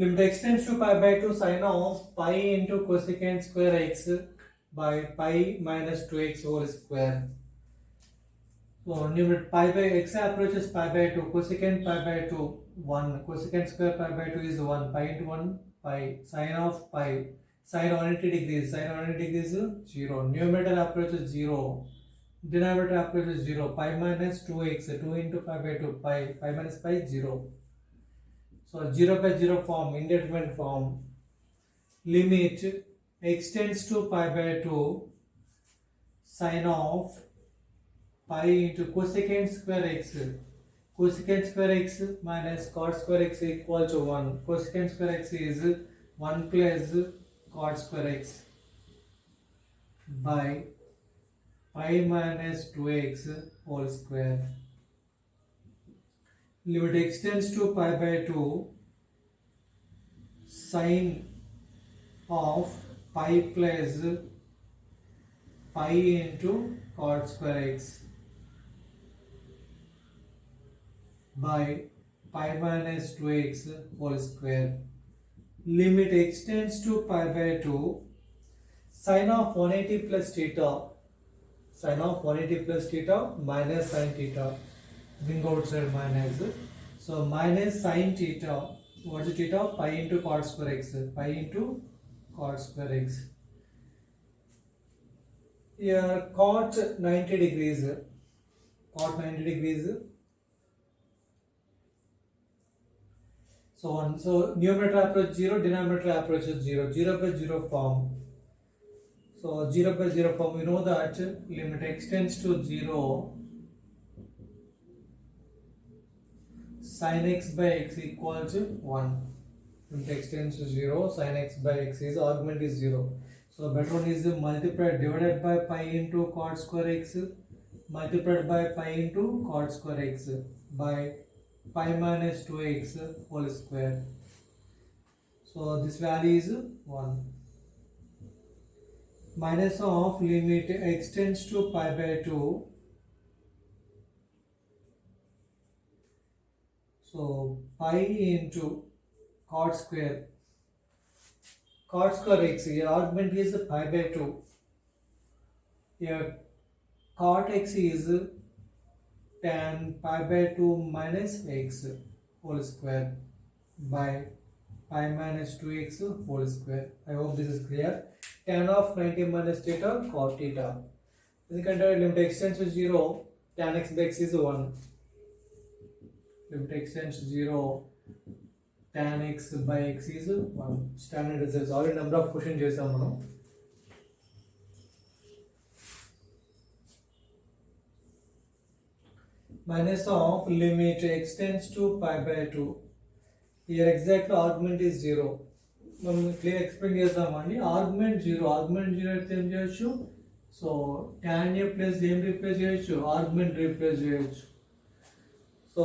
Limit x tends to pi by 2 sine of pi into cosecant square x by pi minus 2x whole square. So limit pi by x approaches pi by 2, cosecant pi by 2 1, cosecant square pi by 2 is 1, pi into 1 pi, sine of pi, sine 180 degrees, sine 180 degrees is 0, numerator approaches 0, denominator approaches 0, pi minus 2x, 2 into pi by 2, pi minus pi 0. So 0 by 0 form, indeterminate form. Limit x tends to pi by 2 sine of pi into cosecant square x. Cosecant square x minus cot square x equal to 1. Cosecant square x is 1 plus cot square x by pi minus 2x whole square. Limit x tends to pi by 2 sine of pi plus pi into cot square x by pi minus 2x whole square. Limit x tends to pi by 2 sine of 180 plus theta, sine of 180 plus theta minus sine theta, bring outside minus, so minus sine theta, what is theta? Pi into cot square x, pi into cot square x. Here cot 90 degrees, cot 90 degrees. So on. So numerator approach 0, denominator approaches 0, 0 by 0 form. So 0 by 0 form, we know that limit x tends to 0, sin x by x equal to 1. Limit x tends to 0, sin x by x is argument is 0. So better one is multiplied divided by pi into cot square x multiplied by pi into cot square x by pi minus 2x whole square. So this value is 1. Minus of limit x tends to pi by 2. So pi into cot square. Cot square x, here argument is pi by 2. Here cot x is tan pi by 2 minus x whole square by pi minus 2x whole square. I hope this is clear. Tan of 90 minus theta cot theta. This limit x tends to 0, tan x by x is 1. Limit x tends to 0, tan x by x is 1. Standard results. Already number of questions chesam manam. Minus of limit x tends to pi by 2. Here exactly argument is 0. మనం clear explain చేద్దామండి. Argument zero అయితే ఏం చేయొచ్చు? So tan a plus ఏం replace చేయొచ్చు? Argument replace చేయొచ్చు. So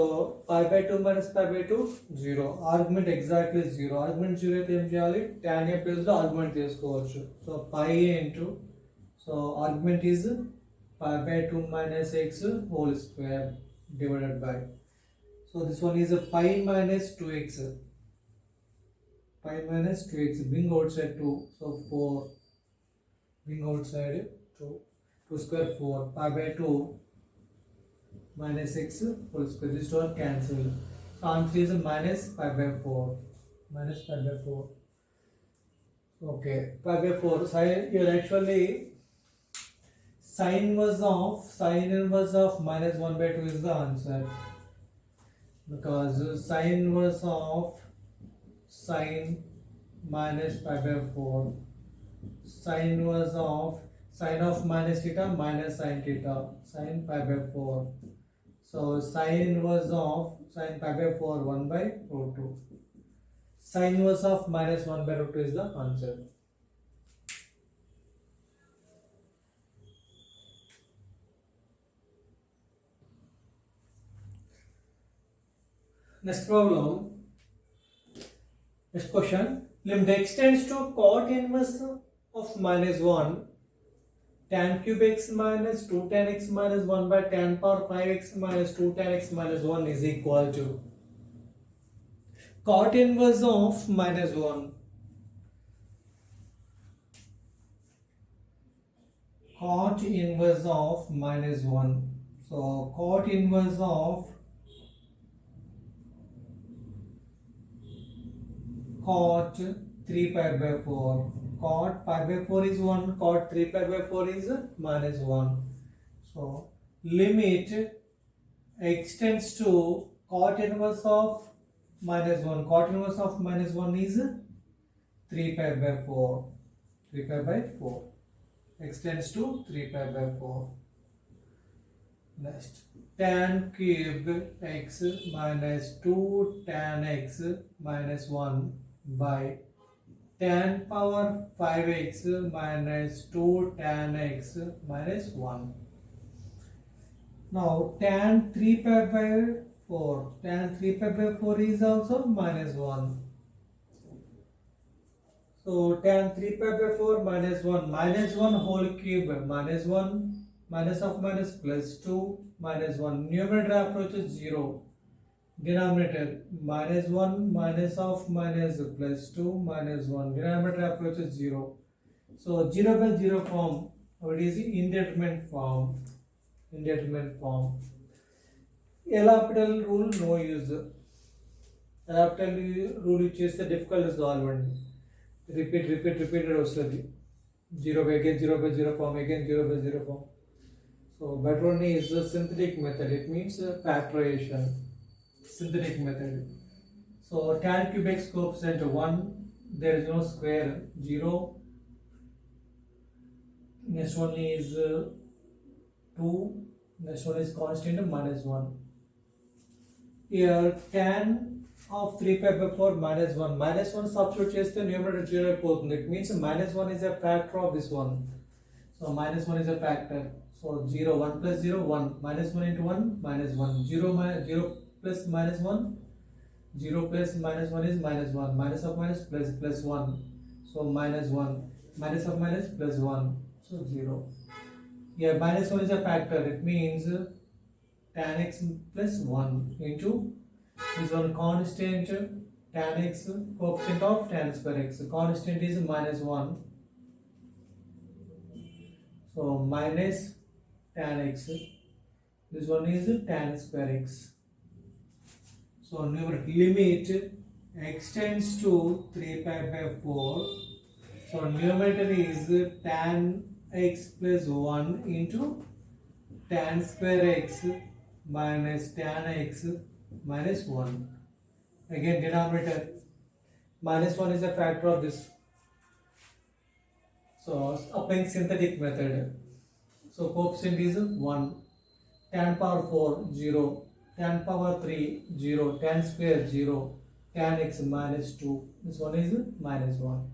pi by 2 minus pi by 2 0. Argument exactly 0. Argument 0 అయితే ఏం చేయాలి? tan a ప్లస్ లో ఆర్గ్యుమెంట్ తీసుకోవచ్చు. So pi into, so argument is pi by 2 minus x whole square divided by, so this one is a pi minus 2x, pi minus 2x, bring outside 2, so 4, bring outside 2, 2 square 4, pi by 2 minus x whole square, this one cancel, so answer is minus pi by 4, minus pi by 4. Okay, pi by 4, so here actually sine inverse of minus 1 by 2 is the answer, because sine inverse of sine minus pi by 4, sine inverse of sine of minus theta minus sine theta, sine pi by 4, so sine inverse of sine pi by 4 1 by root 2, sine inverse of minus 1 by root 2 is the answer. Next problem, next question, limit x tends to cot inverse of minus 1, tan cube x minus 2 tan x minus 1 by tan power 5x minus 2 tan x minus 1 is equal to. Cot inverse of minus 1. Cot inverse of minus 1. So cot inverse of cot 3 pi by 4. Cot pi by 4 is 1. Cot 3 pi by 4 is minus 1. So limit extends to cot inverse of minus 1. Cot inverse of minus 1 is 3 pi by 4. 3 pi by 4 extends to 3 pi by 4. Next, tan cube x minus 2 tan x minus 1 by tan power 5x minus 2 tan x minus 1. Now tan 3 pi by 4. Tan 3 pi by 4 is also minus 1. So tan 3 pi by 4 minus 1. Minus 1 whole cube minus 1. Minus of minus plus 2 minus 1. Numerator approaches 0. Denominator minus 1 minus of minus plus 2 minus 1. Denominator approaches 0. So 0 by 0 form, or it is indeterminate form. Indeterminate form. L'Hopital rule no use. L'Hopital rule which is the difficult to solve and repeated also. 0 by again 0 by 0 form, again 0 by 0 form. So better one is the synthetic method. It means factorization. Synthetic method. So tan cube x coefficient 1. There is no square. 0. Next one is 2. Next one is constant minus 1. Here tan of 3 pi by 4 minus 1. Minus 1 substitute cheste numerator 0 అయిపోతుంది. It means minus 1 is a factor of this one. So minus 1 is a factor. So 0, 1 plus 0, 1. Minus 1 into 1, minus 1. 0 plus minus 1. 0 plus minus 1 is minus 1. Minus of minus plus 1. So minus 1. Minus of minus plus 1. So 0. Here minus 1 is a factor. It means tan x plus 1 into this one constant tan x coefficient of tan square x. Constant is minus 1. So minus tan x. This one is tan square x. So limit extends to 3 pi by 4. So numerator is tan x plus 1 into tan square x minus tan x minus 1. Again denominator minus 1 is a factor of this. So applying synthetic method. So coefficient is 1. Tan power 4 0. Tan power 3 0. Tan square 0. Tan x minus 2. This one is minus 1.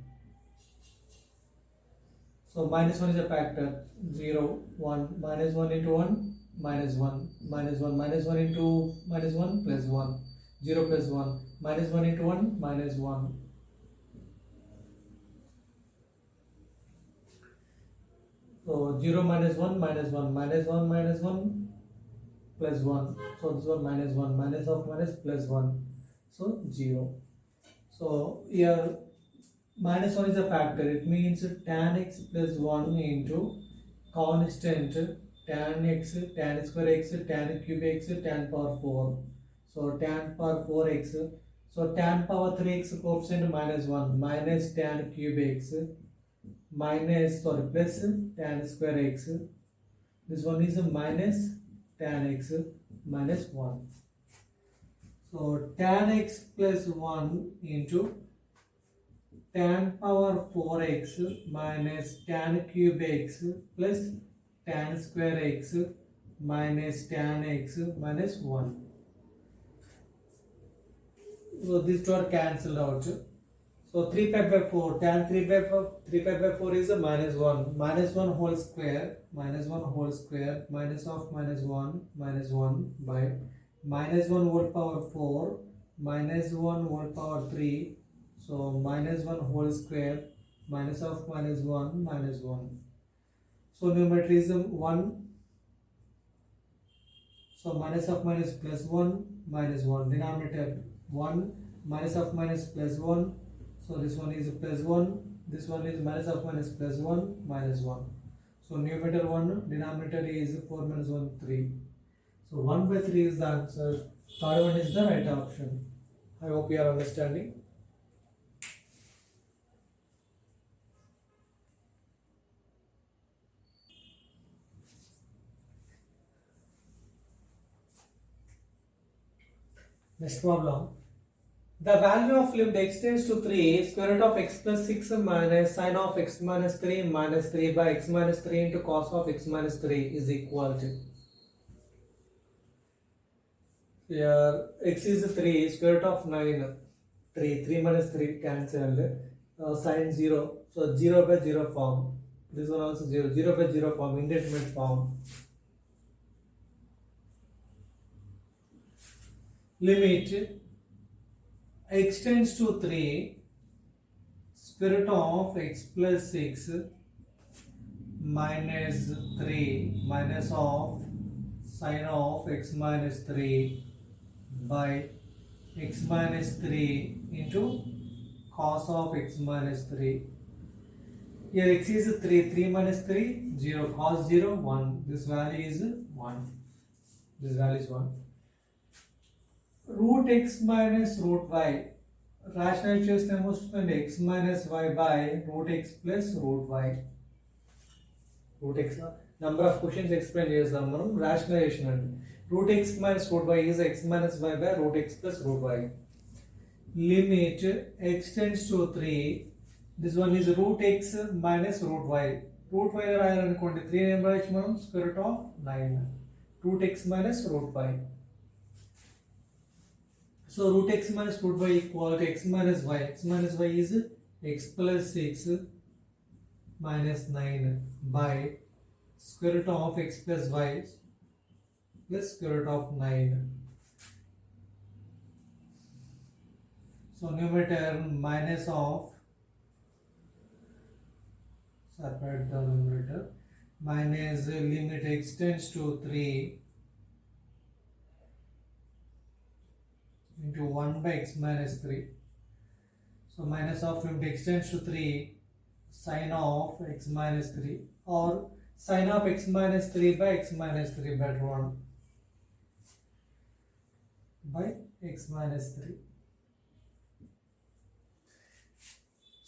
So minus 1 is a factor. 0 1. Minus 1 into 1 minus 1. Minus 1 minus 1 into minus 1 plus 1. 0 plus 1. Minus 1 into 1 minus 1. So 0 minus 1 minus 1 minus 1 minus 1 plus 1. So this one minus 1 minus of minus plus 1. So 0. So here minus 1 is a factor. It means tan x plus 1 into constant tan x, tan square x, tan cube x, tan power 4. So tan power 4x. So tan power 3x coefficient minus 1 minus tan cube x minus plus tan square x. This one is minus tan x minus 1. So tan x plus 1 into tan power 4x minus tan cube x plus tan square x minus tan x minus 1. So these two are cancelled out. So 3 pi by 4, tan 3 pi by 4 is a minus 1. Minus 1 whole square, minus 1 whole square, minus of minus 1 by minus 1 whole power 4, minus 1 whole power 3. So minus 1 whole square, minus of minus 1, minus 1. So numerator is 1. So minus of minus plus 1, minus 1. Denominator 1 minus of minus plus 1, so this one is plus 1, this one is minus of minus plus 1 minus 1, so numerator 1, denominator is 4 minus 1 3, so 1 by 3 is the answer. Third one is the right option. I hope you are understanding. Next problem. The value of limit x tends to 3, square root of x plus 6 minus sine of x minus 3 minus 3 by x minus 3 into cos of x minus 3 is equal to. Here x is 3, square root of 9, 3 minus 3 cancelled, sine 0, so 0 by 0 form. This one also 0, 0 by 0 form, indeterminate form. Limit x tends to 3, square root of x plus 6 minus 3 minus of sine of x minus 3 by x minus 3 into cos of x minus 3. Here x is 3, 3 minus 3, 0, cos 0, 1. This value is 1. This value is 1. Root x minus root y. Rationalize చేస్తే ఏమొస్తుంది x minus y by root x plus root y. Root x number of questions explain చేస్తాం మనం rationalization అంటే. Root x minus root y is x minus y by root x plus root y. Limit x tends to 3. This one is root x minus root y. Root y రాయాలనుకోండి 3 ఏం రాయొచ్చు మనం square root of 9. Root x minus root y. So root x minus root y equal to x minus y. X minus y is x plus 6 minus 9 by square root of x plus y plus square root of 9. So numerator minus of, separate the numerator, minus limit x tends to 3 into 1 by x minus 3. So minus of limit x tends to 3 sine of x minus 3 or sine of x minus 3 by x minus 3, better one, by x minus 3.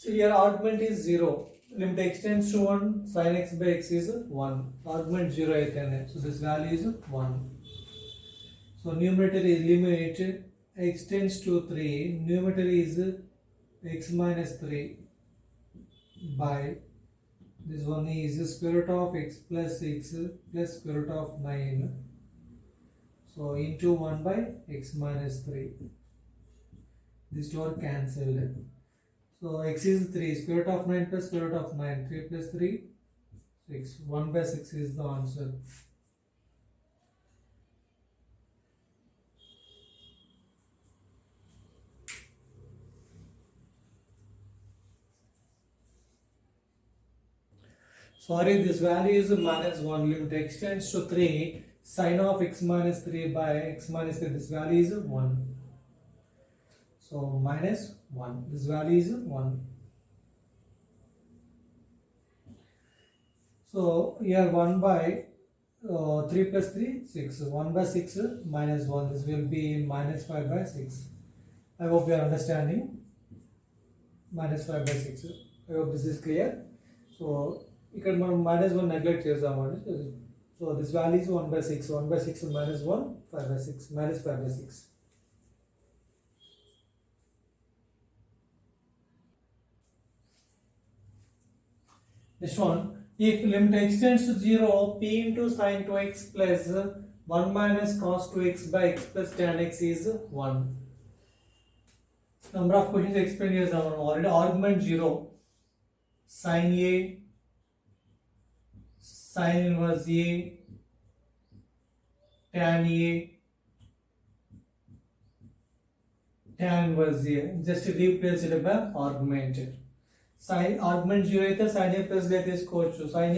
So here argument is 0. Limit x tends to 1, sin x by x is 1. Argument 0 aitene. So this value is 1. So numerator is limit x tends to 3, numerator is x minus 3 by this one is square root of x plus 6 plus square root of 9. So into 1 by x minus 3. This two are cancelled. So x is 3, square root of 9 plus square root of 9, 3 plus 3, 6. 1 by 6 is the answer. Sorry, this value is minus 1. Limit x tends to 3, sine of x minus 3 by x minus 3. This value is 1. So minus 1. This value is 1. So here 1 by 3 plus 3, 6. 1 by 6 minus 1. This will be minus 5 by 6. I hope you are understanding. Minus 5 by 6. I hope this is clear. So ఇక్కడ మనం minus 1 neglect చేద్దామండి. So this value is 1 by 6. 1 by 6 minus 1, 5 by 6, minus 5 by 6. This one, if limit x tends to 0, p into sin 2x plus 1 minus cos 2x by x plus tan x is 1. Number of questions explain చేద్దాం మనం. Already argument 0, sin a, sin inverse a, tan a, tan inverse a. Just replace it by argument. Sine argument 0 అయితే sin a plus a తీసుకోవచ్చు. sin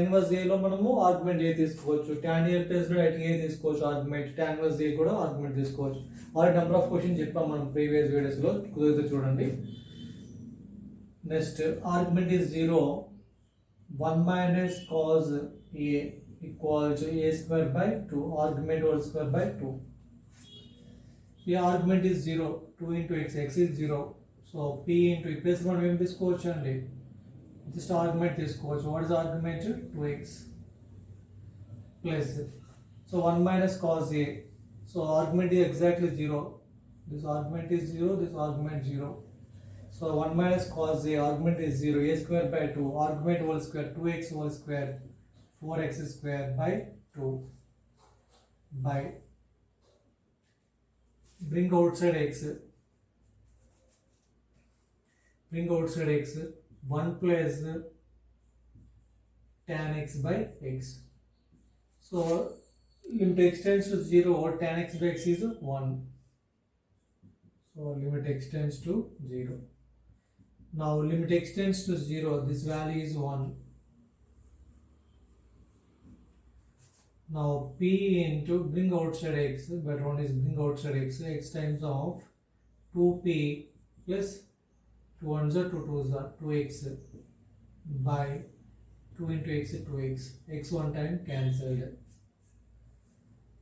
inverse a లో మనము argument a తీసుకోవచ్చు. tan a plus లో a తీసుకోవచ్చు argument. tan inverse a కూడా argument తీసుకోవచ్చు. Already number of question చెప్పాం మనం ప్రీవియస్ వీడియోస్ లో, కుదిరితే చూడండి. Next argument is 0, 1 minus cos a equal to a square by 2, argument whole square by 2. The argument is 0, 2 into x, x is 0. So p into e plus 1 మేము తీసుకోవచ్చు అండి. Just argument తీసుకోవచ్చు. What is argument? 2x plus, so 1 minus cos a, so argument is exactly 0. This argument is 0, this argument 0. So 1 minus cos a, argument is 0, a square by 2, argument whole square, 2x whole square, 4x square by 2, by, bring outside x, bring outside x, 1 plus tan x by x. So limit x tends to 0, tan x by x is 1. So limit x tends to 0. Now limit x tends to 0, this value is 1. Now p into bring outside x, better one is bring outside x, x times of 2p plus 2 ones are 2 2s are 2x by 2 into x, 2x, x one time cancelled.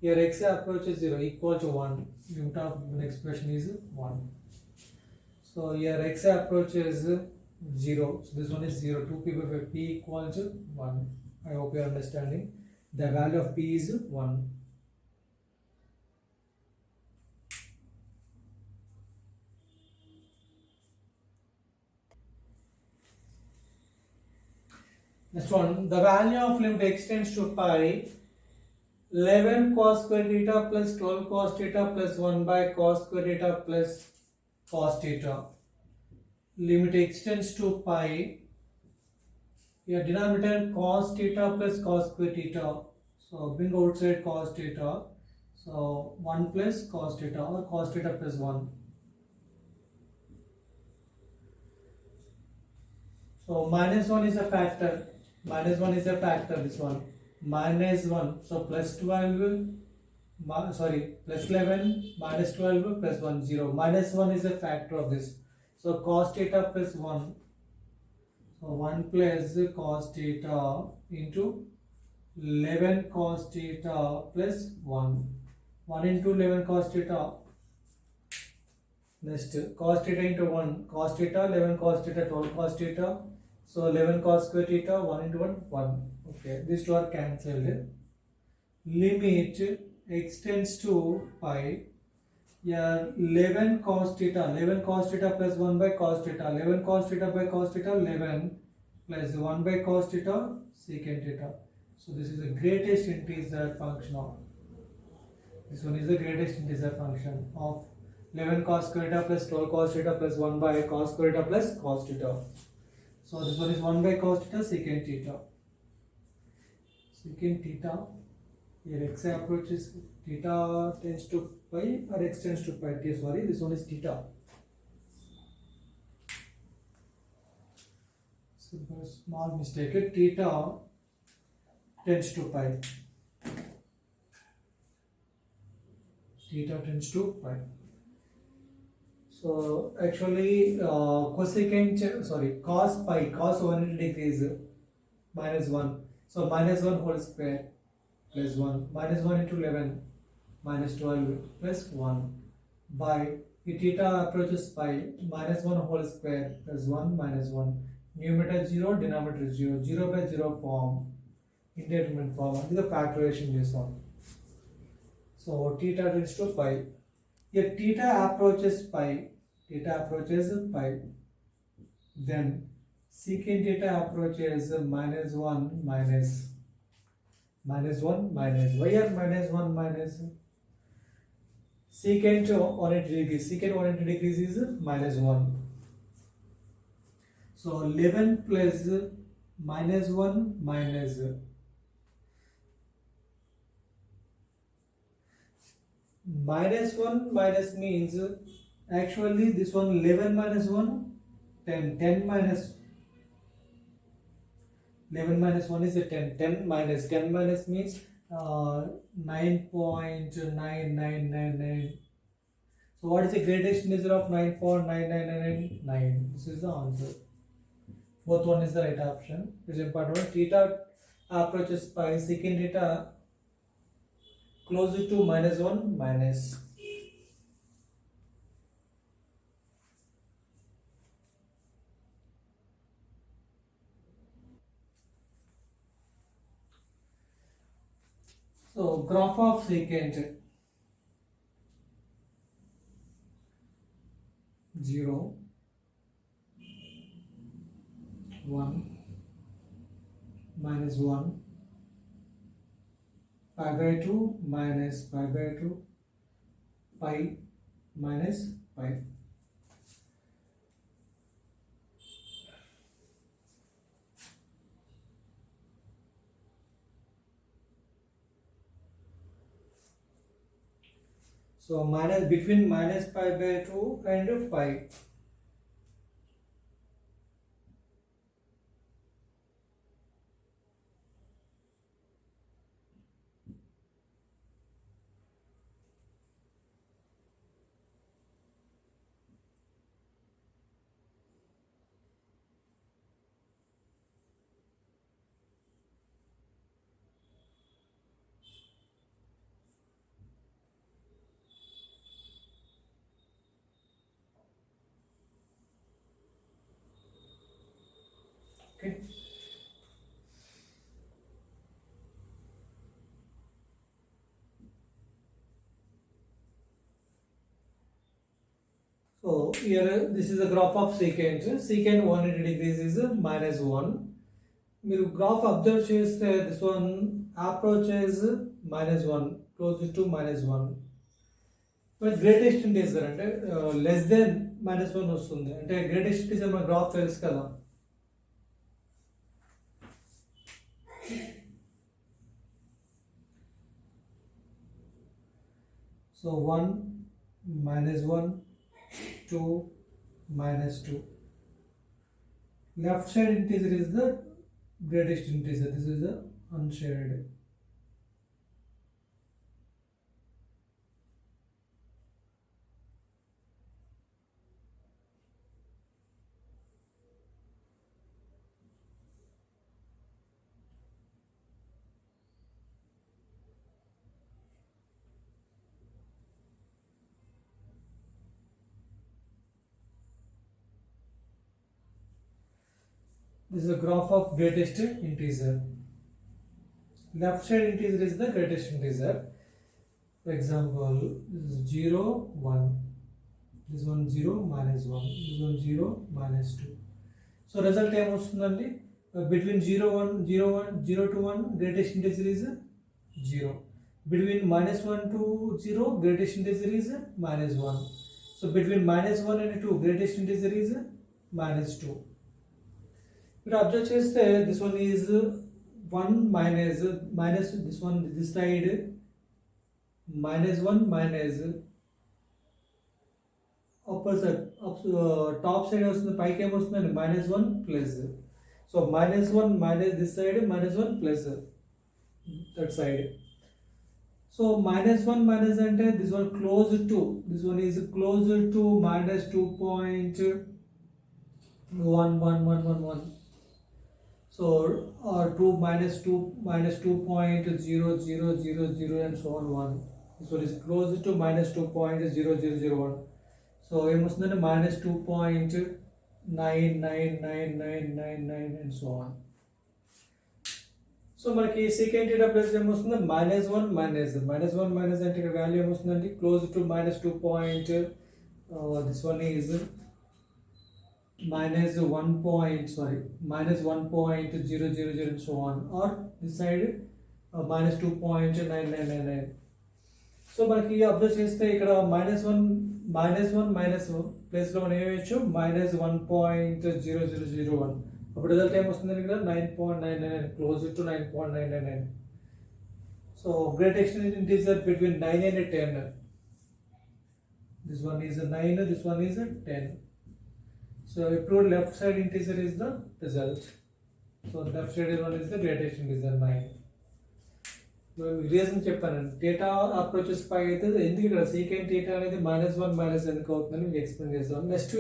Here x approaches 0 equal to 1, limit of the expression is 1. So here x approaches 0, so this one is 0, 2p by 5, p equal to 1. I hope you are understanding. The value of p is 1. Next one, the value of limit x tends to pi, 11 cos square theta plus 12 cos theta plus 1 by cos square theta plus cos theta. Limit x tends to pi, here denominator cos theta plus cos square theta, so bring outside cos theta, so 1 plus cos theta or cos theta plus 1. So minus 1 is a factor, minus 1 is a factor, this one, minus 1, so plus 12, plus 11, minus 12, plus 1, 0, minus 1 is a factor of this. So cos theta plus 1, so 1 plus cos theta into 11 cos theta plus 1, 1 into 11 cos theta. Next cos theta into 1, cos theta, 11 cos theta, 12 cos theta, so 11 cos square theta, 1 into 1, 1. Okay, these two are cancelled. Limit x tends to pi, here 11 cos theta plus 1 by cos theta, 11 cos theta by cos theta, 11 plus 1 by cos theta secant theta. So this is the greatest integer function of, this one is the greatest integer function of 11 cos square theta plus 12 cos theta plus 1 by cos square theta plus cos theta. So this one is 1 by cos theta secant theta. Secant theta, here x approaches theta tends to pi or x tends to pi, sorry, this one is theta. So small mistake, theta tends to pi. Theta tends to pi. So actually cosecant, cos pi, cos 180 degrees minus 1. So minus 1 whole square plus 1, minus 1 into 11 minus 12 plus 1 by, if theta approaches pi, minus 1 whole square plus 1 minus 1. Numerator 0, denominator 0, 0 by 0 form, indeterminate form, and the factorization is on. So theta tends to pi. If theta approaches pi, then secant theta approaches minus 1 minus 1 minus, why are minus 1 minus? Secant 180 degrees is minus 1. So 11 plus minus 1 minus, minus 1 minus means actually this one 11 minus 1 10, 10 minus 11 minus 1 is a 10. 10 minus means 9.9999. So what is the greatest integer of 9.9999? This is the answer. Both one is the right option. Which is important one. Theta approaches pi, secant theta closer to minus 1 minus. So graph of secant 0, 1, minus 1, pi by 2 minus pi by 2, pi minus pi. So minus between minus pi by 2 and pi. Okay. So here this is the graph of secant. Secant 180 degrees is minus 1. మీరు graph observe చేస్తే this one approaches minus 1 closer to minus 1. But greatest integer అంటే less than minus 1 వస్తుంది. అంటే greatest integer మన graph తెలుసు కదా. So 1 minus 1, 2 minus 2. Left side integer is the greatest integer. This is the unshaded. This is a graph of greatest integer. Left side integer is the greatest integer. For example, this is 0, 1. This one 0, minus 1. This one 0, minus 2. So result time వస్తుందండి between 0, 1, 0, 1, 0 to 1 greatest integer is 0. Between minus 1 to 0 greatest integer is minus 1. So between minus 1 and 2 greatest integer is minus 2. మీరు observe చేస్తే this one is 1 minus this one this side minus 1 minus upper side top side వస్తుంది పైకి ఏమొస్తుందండి minus 1 plus. So minus 1 minus this side minus 1 plus that side. So minus 1 minus అంటే this one close to this one is closer to minus 2.1111. So 2 minus 2.0000 and so on 1. This one is closer to minus 2.0001. So ఏమొస్తుందంటే minus 2.99999 and so on. So మనకి second data plus ఏమొస్తుంది minus 1 minus అంటే ఇక్కడ value ఏమొస్తుందంటే close to minus 2 point this one is minus 1.000 and so on, or this side minus 2.9999. So మనకి observe చేస్తే ఇక్కడ minus 1 ప్లేస్లో మనం ఏమేయచ్చు -1.0001. అప్పుడు రిజల్ట్ ఏమొస్తుంది ఇక్కడ 9.99 close to 9.999. So greatest integer between 9 and 10. This one is a 9, this one is a 10. So approved left side integer is the result. So left shaded one is the greatest integer 9. Reason చెప్పాను theta approaches పై అయితే ఎందుకు ఇక్కడ secant theta అనేది -1 minus ఎందుకు అవుతుందని మీకు explain చేస్తాం. Next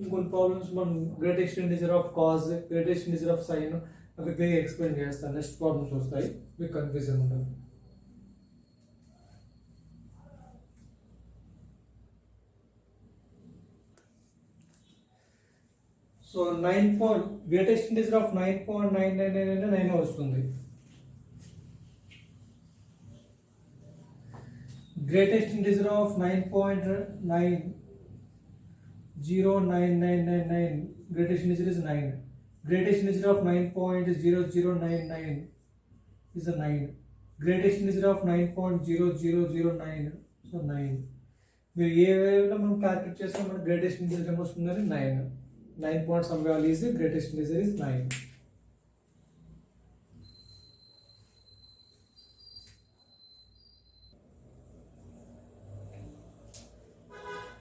ఇంకొన్ని ప్రాబ్లమ్స్ మనం greatest integer of cos, greatest integer of sine అవి క్లియర్గా ఎక్స్ప్లెయిన్ చేస్తాను. నెక్స్ట్ ప్రాబ్లమ్స్ వస్తాయి, మీకు కన్ఫ్యూజన్ ఉంటుంది. సో 9 గ్రేటెస్ట్ ఇంటిజర్ ఆఫ్ 9.999 అంటే 9 వస్తుంది. Greatest integer of 9.9099999. Greatest integer is 9. Greatest integer of 9.0099 is a 9. Greatest integer of 9.0009, so 9. మీరు ఏ వేలో మనం క్యాల్కులేట్ చేస్తాం, మన greatest integer ఏమొస్తుందని 9. 9 point some value is the greatest integer is 9.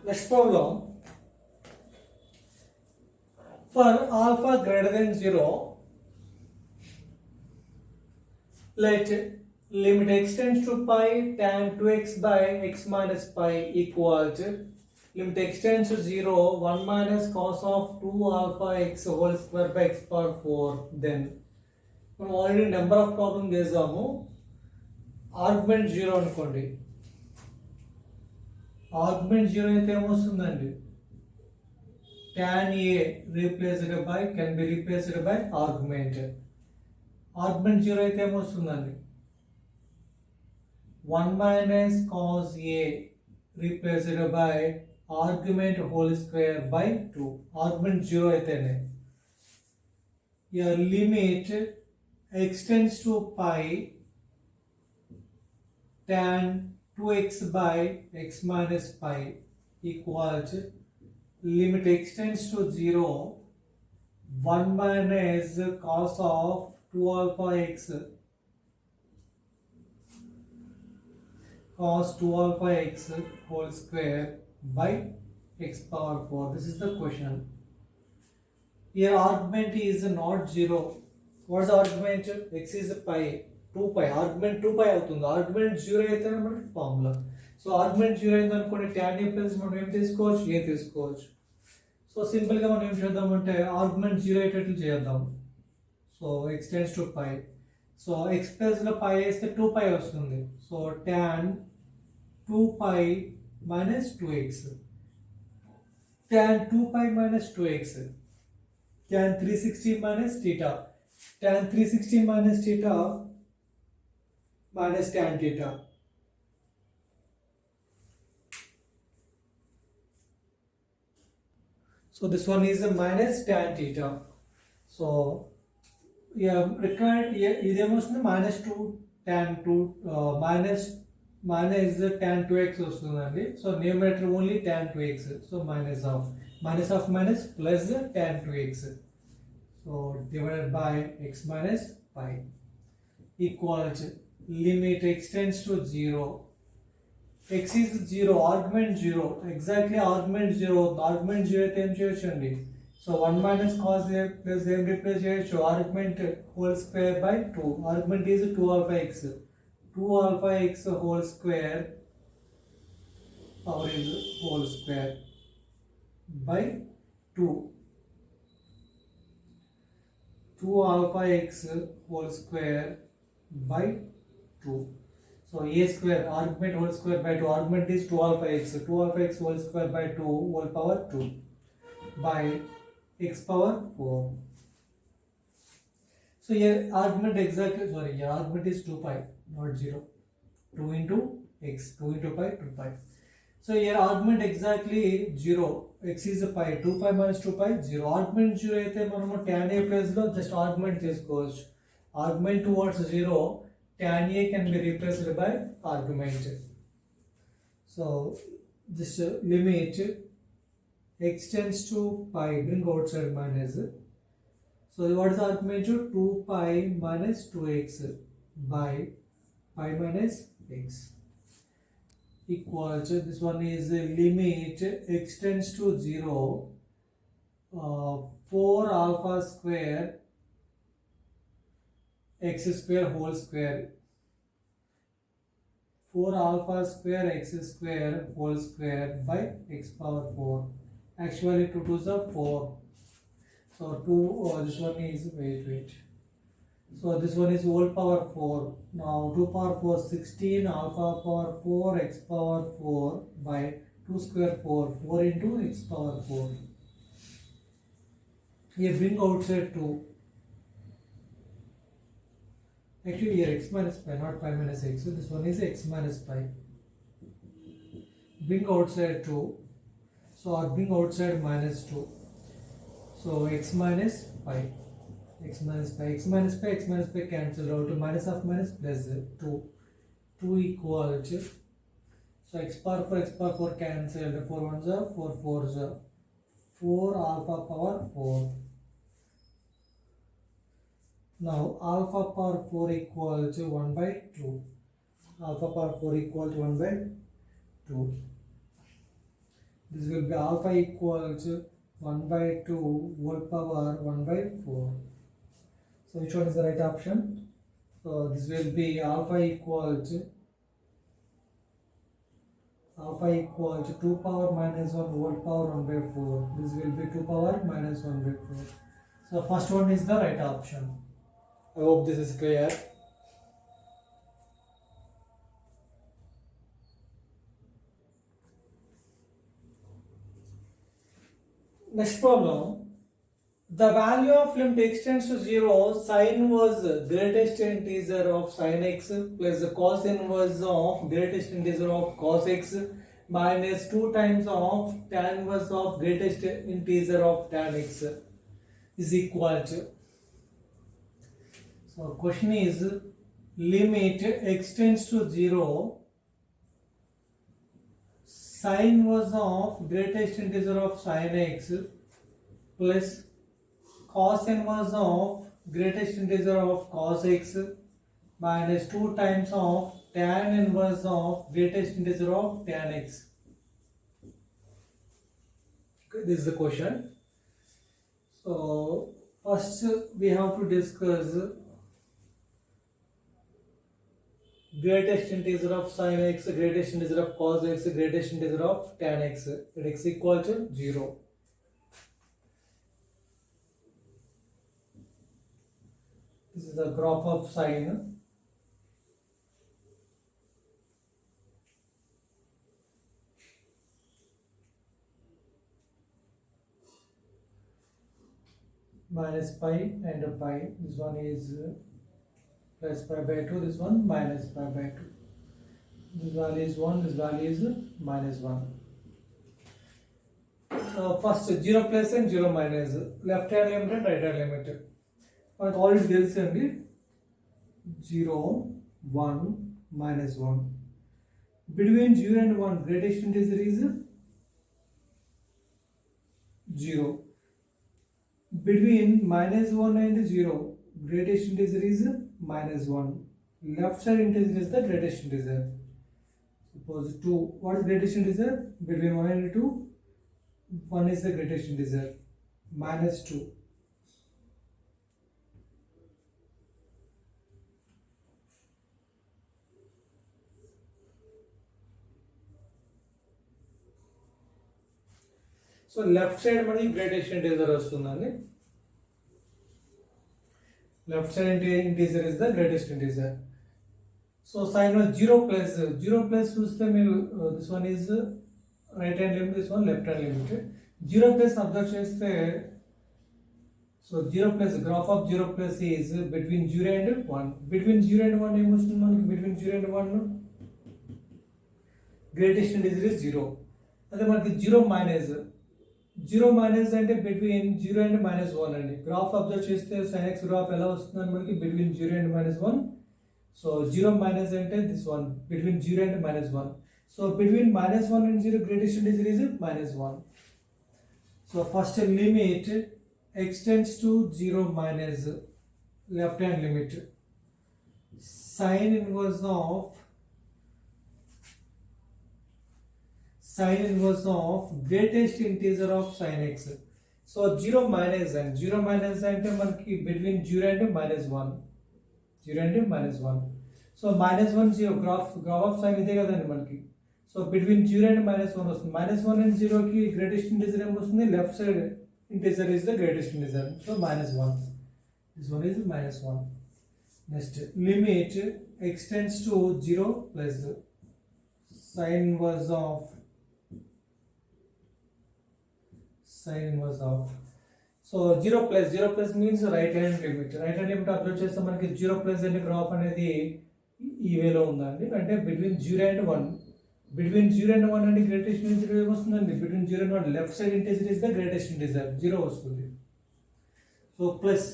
Next problem, for alpha greater than 0, let limit x tends to pi tan 2x by x minus pi equal to limit x tends to 0 1 minus cos of 2 alpha x whole square by x power 4. Then మనం already number of problem చేసాము. Argument 0 అనుకోండి, argument 0 అయితే ఏమొస్తుందండి, tan a replaced by can be replaced by argument. Argument 0 అయితే ఏమొస్తుందండి, 1 minus cos a replaced by argument whole square by 2. Argument 0 అయితేనే your limit extends to pi tan 2x by x minus pi equal to limit x tends to 0 1 minus cos of 2 alpha x cos 2 alpha x whole square by x power 4. This is the question. Here argument is not 0. What's the argument? X is pi 2 pi. Argument 2 pi అవుతుంది. Argument 0 అయితే మనకి formula. So argument 0 అయింది అనుకోండి, tan a plus మనం ఏం తీసుకోవచ్చు, a తీసుకోవచ్చు. So సింపుల్గా మనం ఏం చేద్దామంటే ఆర్గ్యుమెంట్ 0 అయ్యేటట్లు చేద్దాం. So x tends to pi. So x ప్లస్లో pi వేస్తే 2 pi వస్తుంది. So tan 2 pi minus 2x. tan 2 pi minus 2x. tan 360 minus theta. tan 360 minus theta minus tan theta. So this one is a minus tan theta. So yeah, required ఇదే వస్తుంది -2 tan 2 minus tan 2x వస్తుందండి. So numerator only tan 2x. So minus of minus plus tan 2x. So divided by x minus pi equal to limit x tends to 0. X is 0, argument 0. Exactly argument 0. Argument 0 అయితే ఏం చేయొచ్చండి, so 1 minus cos a plus ఏం replace చేయొచ్చు, argument whole square by 2. Argument is 2 alpha x. 2 alpha x whole square power is whole square by 2. 2 alpha x whole square by 2. So a square, argument whole square by 2. Argument is 2 alpha x. 2 alpha x whole square by 2 whole power 2 by x power 4. So here argument exactly, sorry, here argument is 2 pi, not 0. 2 into x, 2 into pi, 2 pi. So here argument exactly 0. X is a pi. 2 pi minus 2 pi, 0. Argument 0 అయితే మనము tan a plus లో just argument తీసుకోవచ్చు. Argument towards 0, tan a can be replaced by argument. So just limit x tends to pi, bring outside minus. So what is the argument? 2 pi minus 2x by pi minus x equal to, this one is limit x tends to 0 4 alpha square x square whole square, 4 alpha square x square whole square by x power 4. Actually 2 to the 4. So 2, this one is, wait. So this one is whole power 4. Now 2 power 4, 16 alpha power 4 x power 4 by 2 square 4. 4 into x power 4. Here bring outside 2. Actually here x minus pi, not pi minus x. So this one is x minus pi. Bring outside 2. So I bring outside minus 2. So x minus pi. X minus pi cancel out. Minus of minus plus 2. 2 equal to. So x power 4 cancelled. 4 ones are 4 fours are 4 alpha power 4. Now alpha power 4 equal to 1 by 2. Alpha power 4 equal to 1 by 2. This will be alpha equal to 1 by 2 whole power 1 by 4. So which one is the right option? So this will be alpha equal to 2 power minus 1 whole power 1 by 4. This will be 2 power minus 1 by 4. So first one is the right option. I hope this is clear. Next problem. The value of limit extends to 0, sin was greatest integer of sin x plus the cos inverse of greatest integer of cos x minus 2 times of tan inverse of greatest integer of tan x is equal to. So question is, limit extends to 0, sin inverse of greatest integer of sin x plus cos inverse of greatest integer of cos x minus 2 times of tan inverse of greatest integer of tan x. Okay, this is the question. So first we have to discuss greatest integer of sin x, greatest integer of cos x, greatest integer of tan x, at x equal to 0. This is the graph of sine. Minus pi and pi. This one is plus pi by 2, this one minus pi by 2. This value is 1, this value is minus 1. First 0 plus and 0 minus, left hand limit and right hand limit. But all it tells only 0, 1, minus 1. Between 0 and 1, greatest integer is 0. Between minus 1 and 0, greatest integer is minus 1. Left side integer is the greatest integer. Suppose 2. What is greatest integer? Between 1 and 2, 1 is the greatest integer. Minus 2. So left side మనకి greatest integer వస్తుందండి. Left side integer is the greatest integer. So sin was 0 plus చూస్తే మీరు this one is right hand limit, this one left hand limit. 0 plus observe చేస్తే, so 0 plus, graph of 0 plus is between 0 and 1. Between 0 and 1 ఏమొస్తుంది మనకి? Between 0 and 1 greatest integer is 0. అదే మనకి 0 minus అంటే between 0 and minus 1 అండి. Graph observe చేస్తే sin x graph ఎలా వస్తుందని మనకి between 0 and minus 1. So 0 minus అంటే this one, between 0 and minus 1. So between minus 1 and 0, greatest integer is minus 1. So first limit extends to 0 minus left hand limit. Sin inverse of greatest integer of sin x. So 0 minus అంటే మనకి between 0 and minus 1. 0 అంటే -1. So -1 0 graph of sign ఇదే కదండి మనకి. So between 0 and -1 వస్తుంది. -1 and 0 కి greatest integer ఏం వస్తుంది? Left side integer is the greatest integer. So -1. This one is -1. Next limit extends to 0 plus sin inverse of so 0 plus means right hand limit. Right hand limit approach చేస్తే మనకి 0 plus అనే graph అనేది ఈ వేలో ఉందండి. అంటే between 0 and 1. Between 0 and 1 అంటే greatest integer ఏమొస్తుందండి? Between 0 and 1 left side integer is the greatest integer, 0 వస్తుంది. So plus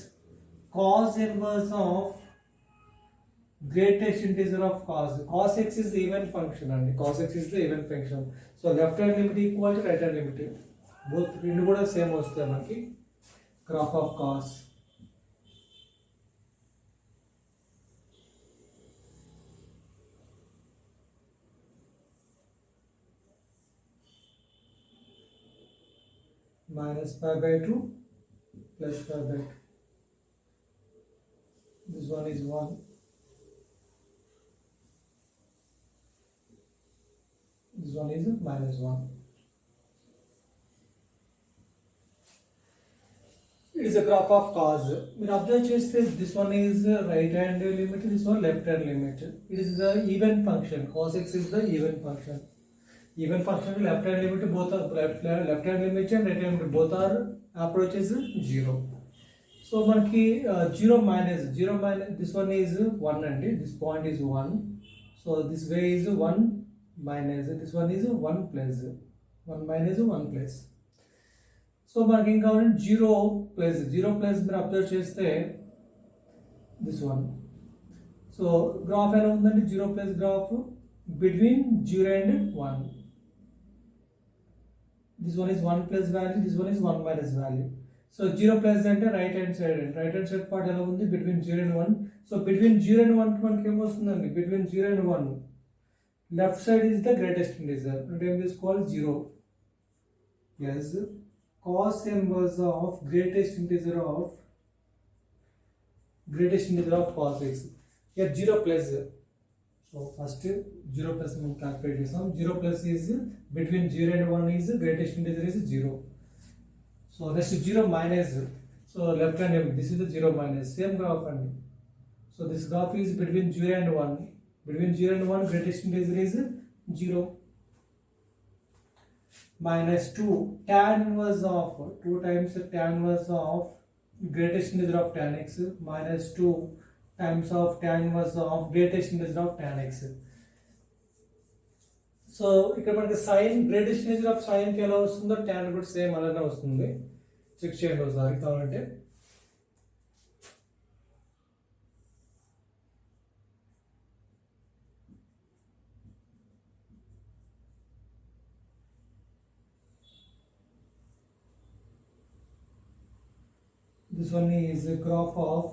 cos inverse of greatest integer of cos x is the even function and cos x is the even function. So left hand limit equal to right hand limit, both రెండు కూడా same వస్తాయి మనకి. graph of cos -π/2 plus π/2. This one is 1. This one is -1. It is a graph of cos. మీరు observe చేస్తే this one is right hand limit, this one left hand limit. It is the even function. Cos x is the even function. Even function left hand limit both are left hand limit and right hand limit both are approaches 0. So మనకి 0 minus this one is 1 అండి. This point is 1. So this way is 1 minus this one is 1 plus 1 minus 1 plus. So మనకి ఏం కావాలంటే 0 plus మీరు observe చేస్తే this one. So graph ఎలా ఉందండి? 0 plus graph between 0 and 1. This one is 1 plus value, this one is 1 minus value. So 0 plus అంటే right hand side part ఎలా ఉంది? Between 0 and 1. So between 0 and 1 మనకి ఏమొస్తుందండి? Between 0 and 1 left side is the greatest integer, and it is called 0 plus cos inverse of greatest integer of cos x. Here 0 plus, so first 0 plus we calculate this one. 0 plus is between 0 and 1 is greatest integer is 0. So next 0 minus, so left hand, this is the 0 minus, same graph only. So this graph is between 0 and 1. Between 0 and 1 greatest integer is 0. Minus 2 tan inverse of 2 times tan inverse of greatest integer of tan x minus 2 times of tan inverse of greatest integer of tan x. So ఇక్కడ మనకి sine greatest integer of sine కి ఎలా వస్తుందో tan కూడా same అలానే వస్తుంది. Check చేయండి ఒకసారి కావాలంటే. This one is graph of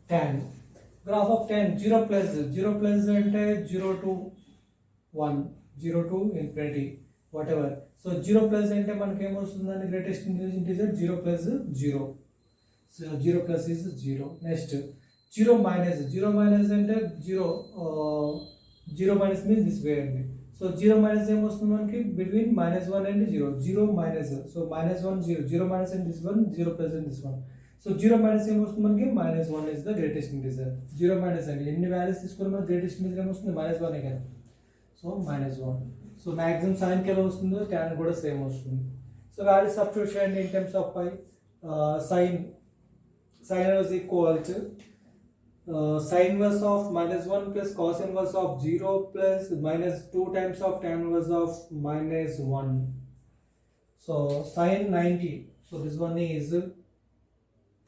tan. Graph of tan 0 plus అంటే 0 to 1, 0 to infinity, whatever. So 0 plus అంటే మనకి ఏమొస్తుందండి? Greatest integer 0 plus 0. So 0 plus is 0. Next 0 minus అంటే 0 minus means this way అండి. సో 0 minus ఏమొస్తుంది మనకి? Between -1 and 0 minus. So -1 0 minus and this one, 0 plus and this one. So 0 minus ఏమొస్తుంది మనకి? -1 is the greatest integer. 0 minus అండి, ఎన్ని values తీసుకుని మనకి గ్రేటెస్ట్ ఇంటిజర్ ఏమొస్తుంది? -1 కదా. సో -1. సో మాక్సిమం సైన్ కి ఎలా వస్తుందో tan కూడా సేమ్ వస్తుంది. సో వాల్యూ సబ్స్టిట్యూట్ చేయండి in terms of pi. Sine was equal to sin inverse of -1 plus cos inverse of 0 plus -2 times of tan inverse of -1. So sin 90. So this one is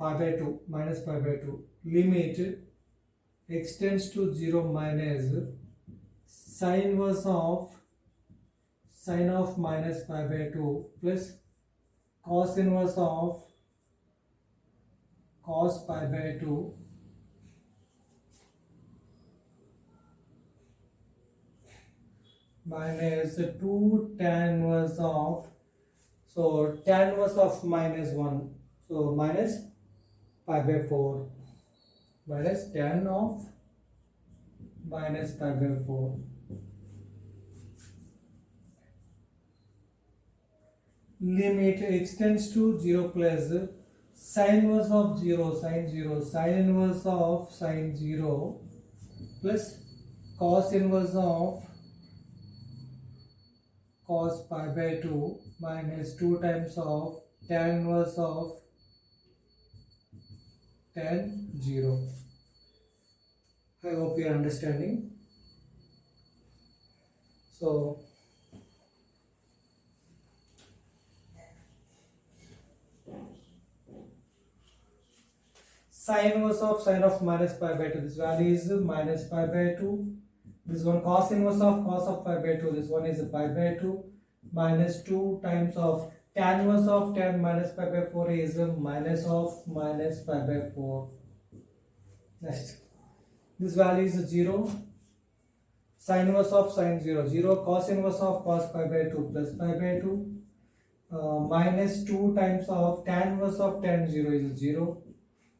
π/2 minus π/2. Limit extends to 0 minus sin inverse of minus π/2 plus cos inverse of cos π/2 minus 2 tan inverse of, so tan inverse of -1, so minus π/4. minus tan of minus pi by 4. Limit x tends to 0 plus sin inverse of 0, sin inverse of sin 0 plus cos inverse of cos pi by 2 minus 2 times of tan inverse of tan 0. I hope you are understanding. So sin inverse of sin of minus pi by 2, this value is minus pi by 2. This one cos inverse of cos of pi by 2, this one is pi by 2 minus 2 times of tan inverse of tan minus pi by 4 is minus of minus pi by 4. Next, this value is 0. Sin inverse of sin 0, 0 cos inverse of cos pi by 2 plus pi by 2 minus 2 times of tan inverse of tan 0 is 0.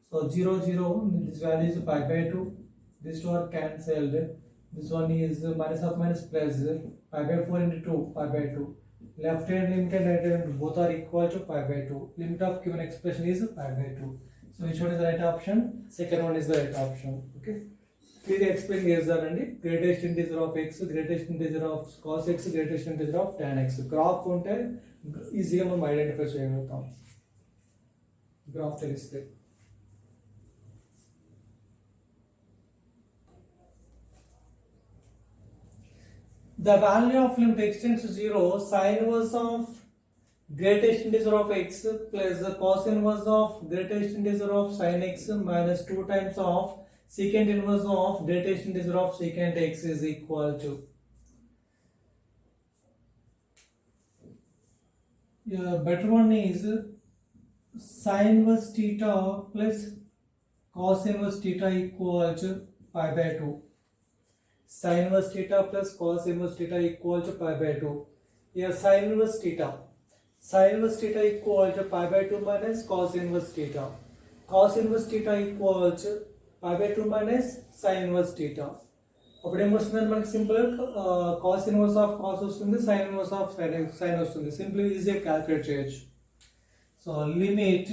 So 0, 0, this value is pi by 2. These two are cancelled. This one is minus of minus plus pi by 4 into 2, pi by 2. Left hand limit and right hand both are equal to pi by 2. Limit of given expression is pi by 2. So which one is the right option? Second one is the right option. Okay. Please explain here and greatest integer of x, greatest integer of cos x, greatest integer of tan x. Graph ఉంటే ఈజీగా మనం identify చేయగలుగుతాం. Graph తెలిస్తే. The value of limit x tends to 0, sin inverse of greatest integer of x plus the cos inverse of greatest integer of sin x minus 2 times of secant inverse of greatest integer of secant x is equal to. Better one is sin inverse theta plus cos inverse theta equal to pi by 2. Sin inverse theta plus cos inverse theta equal to pi by 2. Here sin inverse theta. Sin inverse theta equal to pi by 2 minus cos inverse theta. Cos inverse theta equal to pi by 2 minus sin inverse theta. అప్పుడు ఏమొస్తుందని మనకి simple cos inverse of cos వస్తుంది, sine inverse of sign వస్తుంది. Simple ఈజీగా calculate చేయొచ్చు. So limit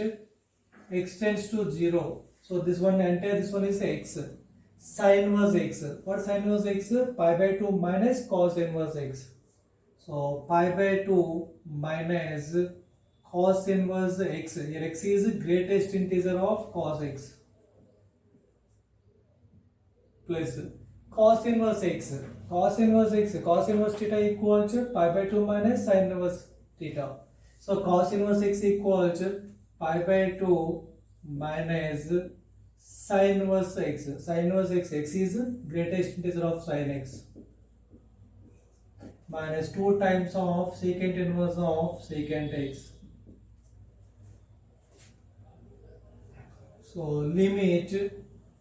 x tends to 0. So this one entire this one is x. Sin inverse x. What sin inverse x? Pi by 2 minus cos inverse x. So pi by 2 minus cos inverse x. Here x is greatest integer of cos x plus cos inverse x. Cos inverse x. Cos inverse theta equal to pi by 2 minus sin inverse theta. So cos inverse x equal to pi by 2 minus sin inverse x. Sin inverse x. X is greatest integer of sin x minus 2 times of secant inverse of secant x. So limit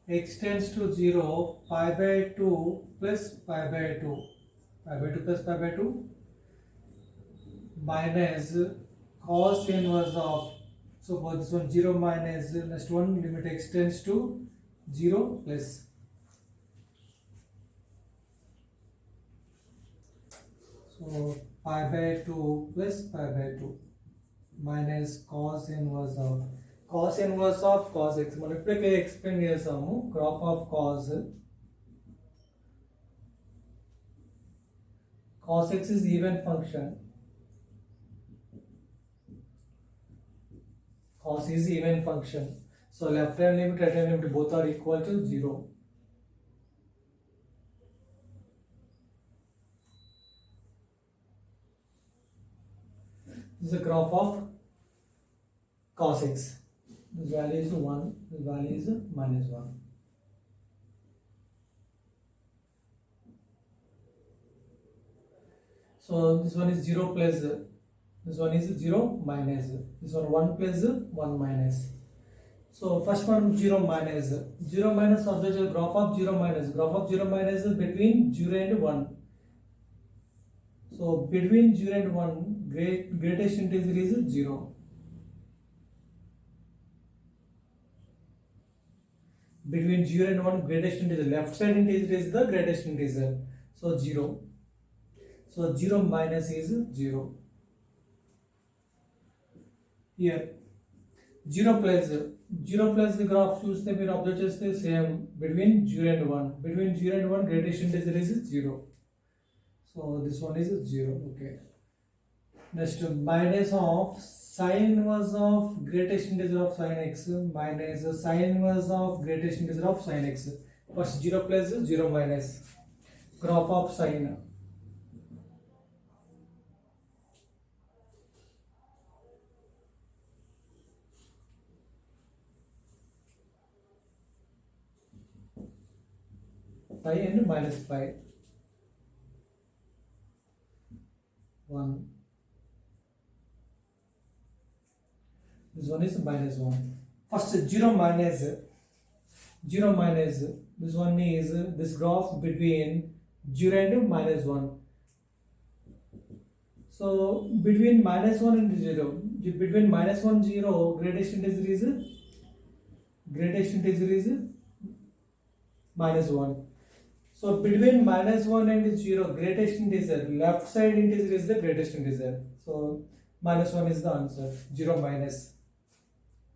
x tends to 0, pi by 2 plus pi by 2. Pi by 2 plus pi by 2 minus cos inverse of, so for this one 0 minus next one, limit x tends to 0 plus. So pi by 2 plus pi by 2 minus cos inverse of cos x. మనం ఇప్పటికే explain చేసాము. Graph of cos x is even function. Cos is even function. So left hand limit, right hand limit both are equal to 0. This is a graph of cos x. This value is 1, this value is minus 1. So this one is 0 plus, this one is 0 minus, this one 1 plus 1 minus. So first one 0 minus, of the graph of 0 minus, between 0 and 1. So between 0 and 1, greatest integer is 0. between 0 and 1 greatest integer, left side integer is the greatest integer, so 0. So 0 minus is 0. Here 0 plus the graph చూస్తే మీరు observe చేస్తే same between 0 and 1, between 0 and 1 greatest integer is 0, so this one is 0. Okay, next minus of sin inverse of greatest integer of sin x minus sin inverse of greatest integer of sin x. First 0 plus 0 minus graph of sin. Pi and minus pi. 1. This one is minus 1. First 0 minus. This one is this graph between 0 and minus 1. So between minus 1 and 0, between minus 1 0, greatest integer is minus 1. So between minus 1 and 0, greatest integer, left side integer is the greatest integer. So minus 1 is the answer. 0 minus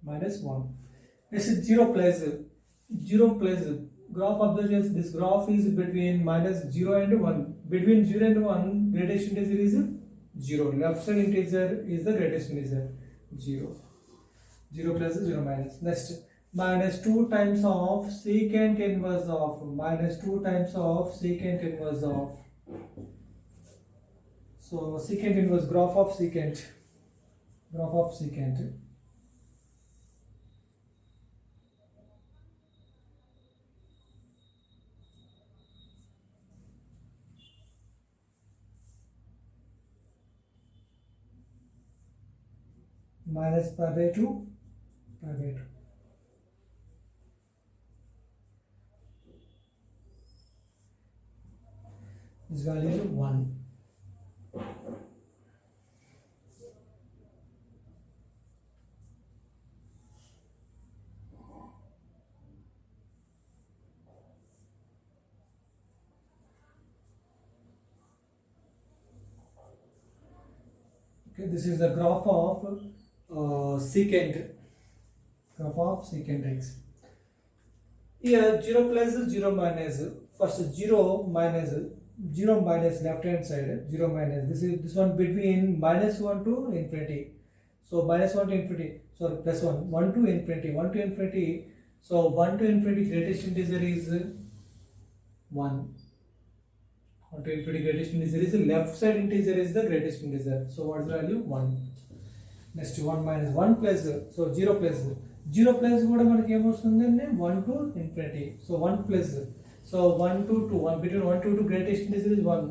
1. Next is 0 plus. Graph observations. This graph is between minus 0 and 1. Between 0 and 1, greatest integer is 0. Left side integer is the greatest integer. 0. 0 plus 0 minus. Next, minus 2 times of secant inverse of. Minus 2 times of secant inverse of. So secant inverse, graph of secant. Minus pi by 2. This value is 1. Okay, this is the graph of secant x. Here 0 plus 0 minus. First 0 minus left hand side, 0 minus. This one between minus 1 to infinity. So minus 1 to infinity. Sorry, plus 1. 1 to infinity. So 1 to infinity greatest integer is 1. 1 to infinity greatest integer is the left side integer is the greatest integer. So what is the value? 1. Next 1 minus 1 plus. So 0 plus కూడా మనకి ఏమొస్తుందండి 1 to infinity. So 1 plus. So 1 to 2. 1 between 1 to 2 greatest integer is 1.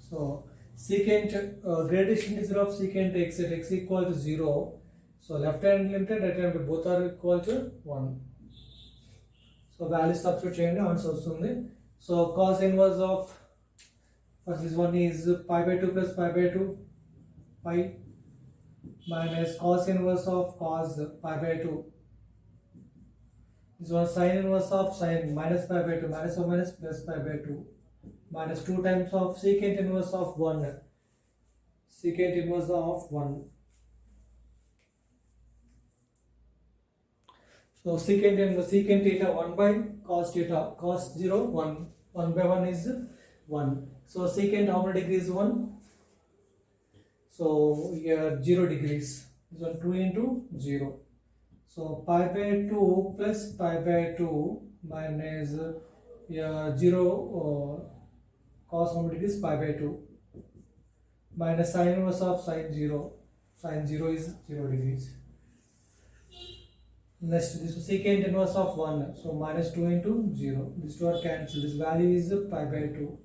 So secant greatest integer of secant x at x equal to 0. So left hand limited, right hand limited, both are equal to 1. So value substitute చేయండి, answer వస్తుంది. So cos inverse of first this one is pi by 2 plus pi by 2 pi minus cos inverse of cos pi by 2. This one sin inverse of sin minus pi by 2 minus 1 minus plus pi by 2 minus 2 times of secant inverse of 1. Secant inverse of 1. So secant theta 1 by cos theta, cos 0 1, 1 by 1 is 1. So secant how many degrees? 1. So here 0 degrees. This one 2 into 0. So pi by 2 plus pi by 2 minus 0 cos how many degrees? Pi by 2 minus sin inverse of sin 0. Sin 0 is 0 degrees. Next, this is secant inverse of 1. So minus 2 into 0. These two are cancelled. This value is pi by 2.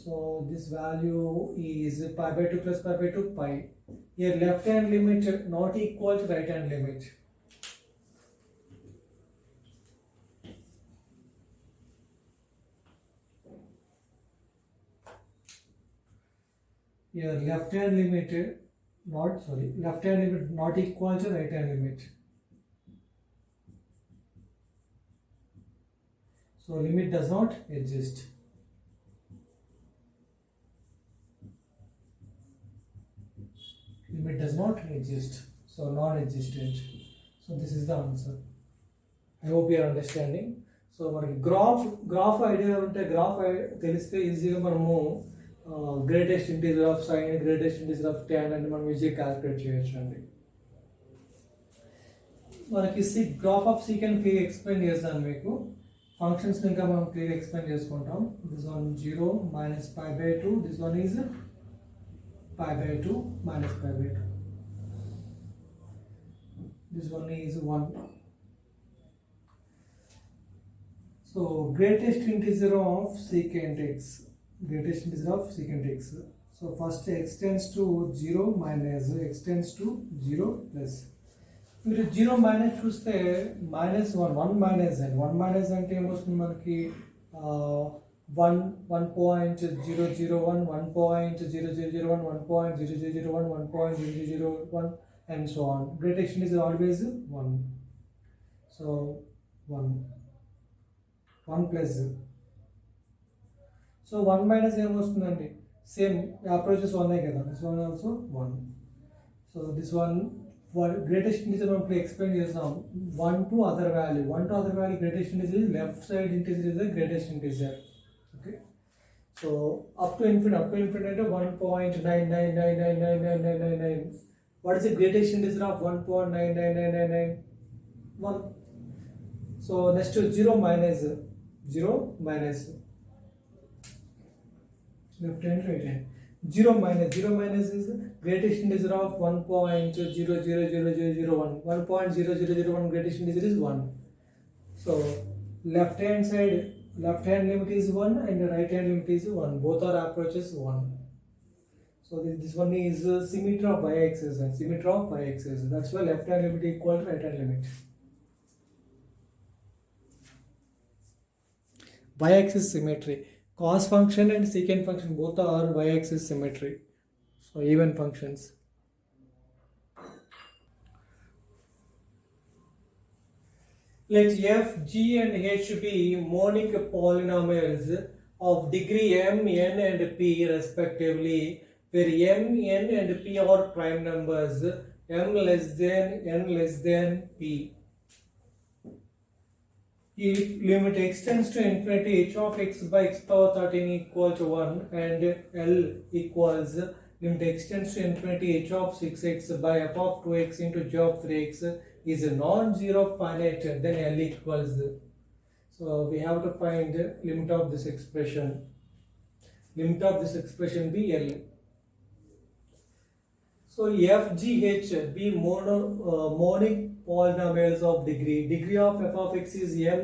So this value is pi by 2 plus pi by 2 pi. Here left hand limit not equal to right hand limit. Here left hand limit not equal to right hand limit. So limit does not exist. Limit does not exist. So non-existent. So this is the answer. I hope you are understanding. So మనకి graph idea ఉంటే తెలిస్తే ఈజీగా మనము greatest integer of sine greatest integer of tan అని మనం ఈజీగా calculate చేయొచ్చు అండి. మనకి graph of secant clear explain చేస్తాను మీకు. ఫంక్షన్స్ ఇంకా మనం క్లియర్ ఎక్స్ప్లెయిన్ చేసుకుంటాం. This one 0 - π/2, this one is π/2 - π/2, this one is 1. So greatest integer of secant x, greatest integer of secant x. So first x tends to 0 minus x tends to 0 plus. మీరు 0 minus చూస్తే -1 1 minus n 1 minus అంటే ఏమొస్తుంది మనకి 1.0001 1.0001 1.0001 1.0001 and so on. Greatest is always 1. So 1 plus. So 1 minus ఏమొస్తుందండి same approaches 1 కదా. This one also 1. So this one greatest integer మనం ఇప్పుడు explain చేస్తాం. 1 to other value greatest integer is left side integer is the greatest integer. Okay, so up to infinite అంటే 1.999999999. What is the greatest integer of 1.99999? 1. So next to 0 minus left hand right hand. 0 minus is greatest integer of 1.00001. 1.0001 greatest integer is 1. So left hand limit is 1 and the right hand limit is 1. Both are approaches 1. So this one is symmetry of y-axis and symmetry of y-axis. That's why left hand limit equal to right hand limit. Y-axis symmetry. Cos function and secant function both are y-axis symmetry. So even functions. Let f, g and h be monic polynomials of degree m, n and p respectively, where m, n and p are prime numbers, m less than n less than p. If limit x tends to infinity, h of x by x power 13 equal to 1 and L equals limit x tends to infinity, h of 6x by f of 2x into g of 3x is a non-zero finite, then L equals. So we have to find limit of this expression. Limit of this expression be L. So f, g, h be monic polynomials of degree. Degree of f of x is m,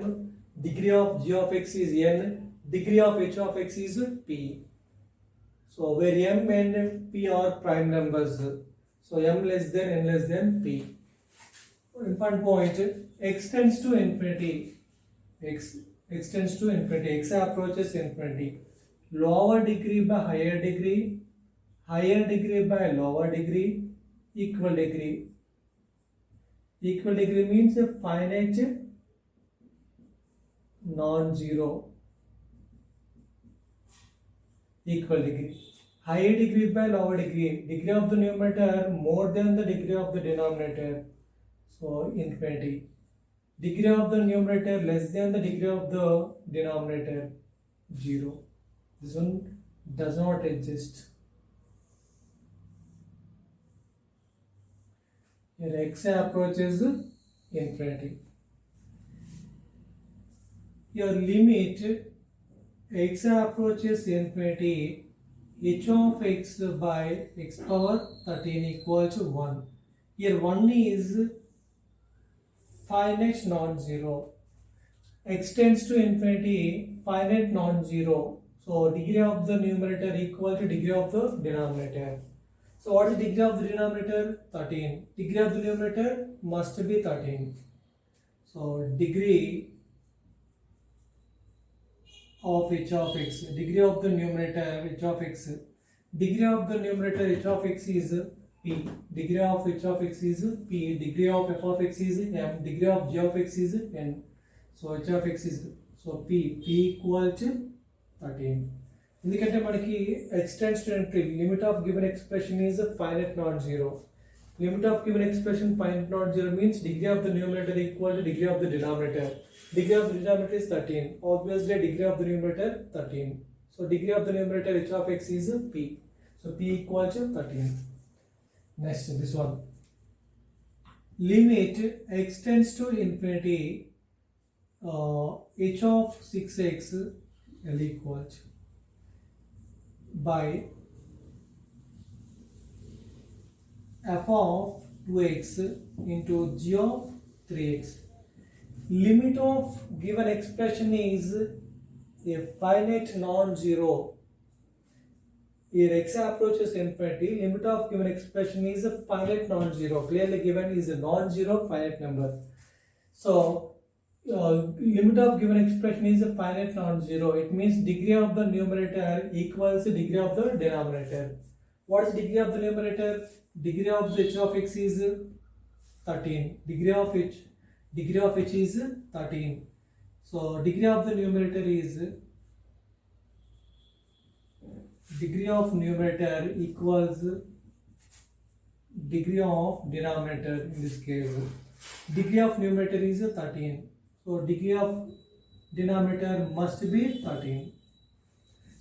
degree of g of x is n, degree of h of x is p. So where m and p are prime numbers, so m less than n less than p. Important point, x tends to infinity, x tends to infinity, x approaches infinity. Lower degree by higher degree by lower degree, equal degree. Equal degree means a finite non-zero. Equal degree. Higher degree by lower degree. Degree of the numerator more than the degree of the denominator. So infinity. Degree of the numerator less than the degree of the denominator. 0. This one does not exist. Here x approaches infinity. Your limit x approaches infinity, h of x by x power 13 equal to 1. Here 1 is finite non-zero. X tends to infinity, finite non-zero. So degree of the numerator equal to degree of the denominator. So what is degree of the denominator? 13. Degree of the numerator must be 13. So degree of h of x, degree of the numerator h of x, degree of the numerator h of x is p, degree of h of x is p, degree of f of x is m, degree of g of x is n. So h of x is, so so p equal to 13. ఎందుకంటే మనకి extends to infinity limit of given expression is finite not zero. Limit of given expression finite not zero means degree of the numerator equal to degree of the denominator. Degree of the denominator is 13. Obviously, degree of the numerator 13. So, degree of the numerator h of x is p. So, p equal to 13. Next, this one. Limit x tends to infinity h of 6x l equal to by f of 2x into g of 3x. Limit of given expression is a finite non-zero. Here x approaches infinity, limit of given expression is a finite non-zero. Clearly given is a non-zero finite number. So, limit of given expression is a finite non-zero. It means degree of the numerator equals the degree of the denominator. What is degree of the numerator? Degree of the h of x is 13. Degree of h is 13. So degree of the numerator is degree of numerator equals degree of denominator. In this case degree of numerator is 13. So degree of denominator must be 13.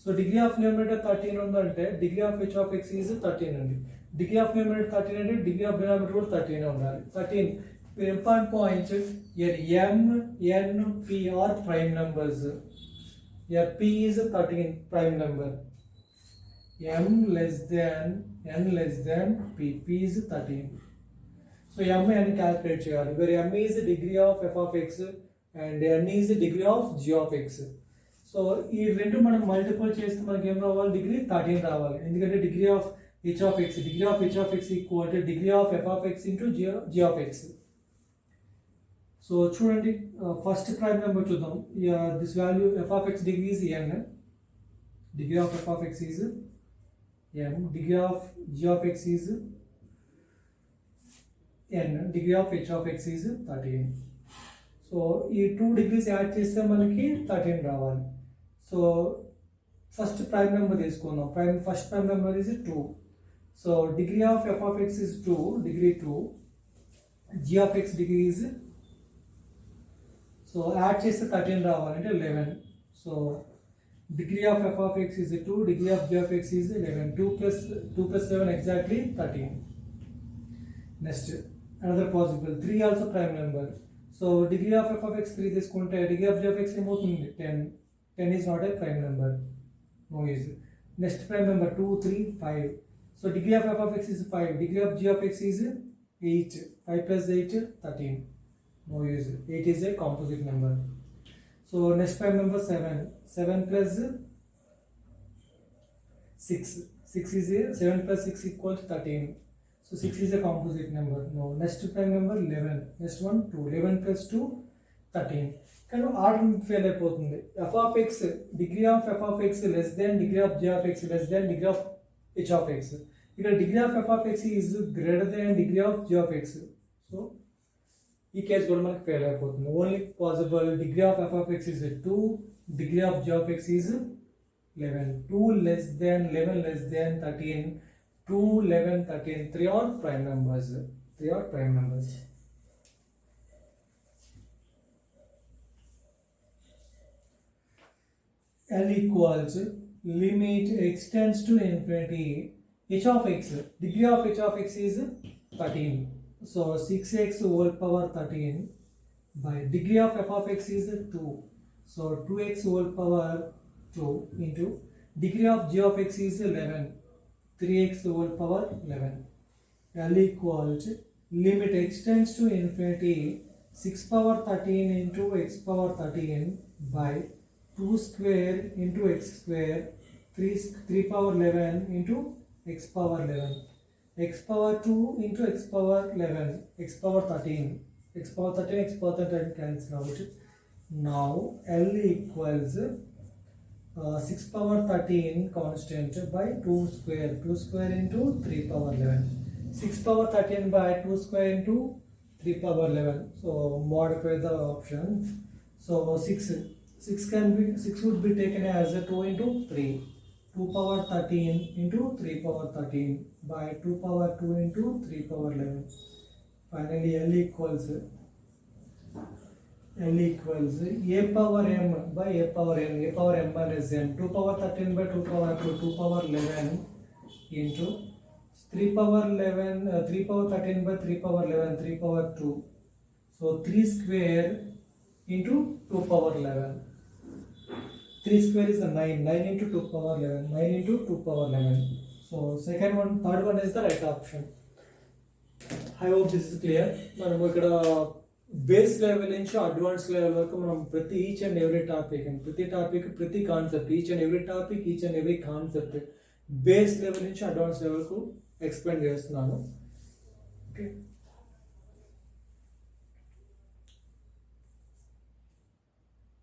So degree of numerator 13 ఉందంటే degree of h of x is 13 అండి. Degree of numerator 13 అంటే degree of denominator కూడా 13 ఉండాలి. 13 important point here m, n, p are prime numbers. Here p is 13 prime number. m less than n less than p. P is 13. So m n calculate చేయాలి. Where m is the degree of f of x and n is the degree of g of x. So ఈ రెండు మనం multiple చేస్తే మనకి ఏం రావాలి? Degree 13 రావాలి. ఎందుకంటే degree of h of x equal to degree of f of x into g of x. So చూడండి ఫస్ట్ ప్రైమ్ నెంబర్ చూద్దాం. This value f of x degree is n. Degree of f of x is n. Degree of g of x is n. Degree of h of x is 13. So ఈ 2 degrees add చేస్తే మనకి 13 రావాలి. So first prime number తీసుకుందాం. First prime number is 2. So degree of f of x is 2. Degree 2. g of x degree is, so add చేస్తే 13 రావాలంటే 11. So degree of f of x is 2, degree of g of x is 11. 2 plus 7 exactly 13. Next, another possible 3 also prime number. So degree of f of x 3 తీసుకుంటే degree of g of x ఏమవుతుంది? 10. 10 is not a prime number. No use. Next prime number 2, 3, 5. So degree of f of x is 5. Degree of g of x is 8. 5 plus 8 13. No use. 8 is a composite number. So next prime number 7. 7 plus 6. 6 is a 7 plus 6 equals 13. So 6 is a composite number. No. Next prime number 11. Next one 2. 11 plus 2 13. కానీ order fail అయిపోతుంది. f of x degree of f of x less than degree of g of x less than degree of h of x. ఇక్కడ degree of f of x is greater than degree of g of x. So ఈ case కూడా మనకి fail అయిపోతుంది. Only possible degree of f of x is 2, degree of g of x is 11. 2 less than 11 less than 13. 2, 11, 13. 3 are prime numbers. 3 are prime numbers. L equals limit x tends to infinity h of x. Degree of h of x is 13. So 6x whole power 13 by degree of f of x is 2. So 2x whole power 2 into degree of g of x is 11. 3x whole power 11. L equals limit x tends to infinity 6 power 13 into x power 13 by 2 square into x square 3 power 11 into x power 11. X power 2 into x power 11, x power 13, x power 13, x power 13 cancel out. Now L equals 6 power 13 constant by 2 square into 3 power 11. 6 power 13 by 2 square into 3 power 11. So modify the option. So 6 6 would be taken as a 2 into 3. 2 power 13 into 3 power 13 by 2 power 2 into 3 power 11. Finally, L equals a power m by a power m minus n. 2 power 13 by 2 power 2, 2 power 11 into 3 power 11, 3 power 13 by 3 power 11, 3 power 2. So 3 square into 2 power 11. 3 square is a 9. 9 into 2 power 11. 9 into 2 power 11. So second one, third one is the right option. I hope this is clear. మనం ఇక్కడ base level నుంచి advance level వరకు మనం ప్రతి each and every topic and ప్రతి topic ప్రతి concept each and every topic each and every concept base level నుంచి advance లెవెల్కు explain చేస్తున్నాను. ఓకే.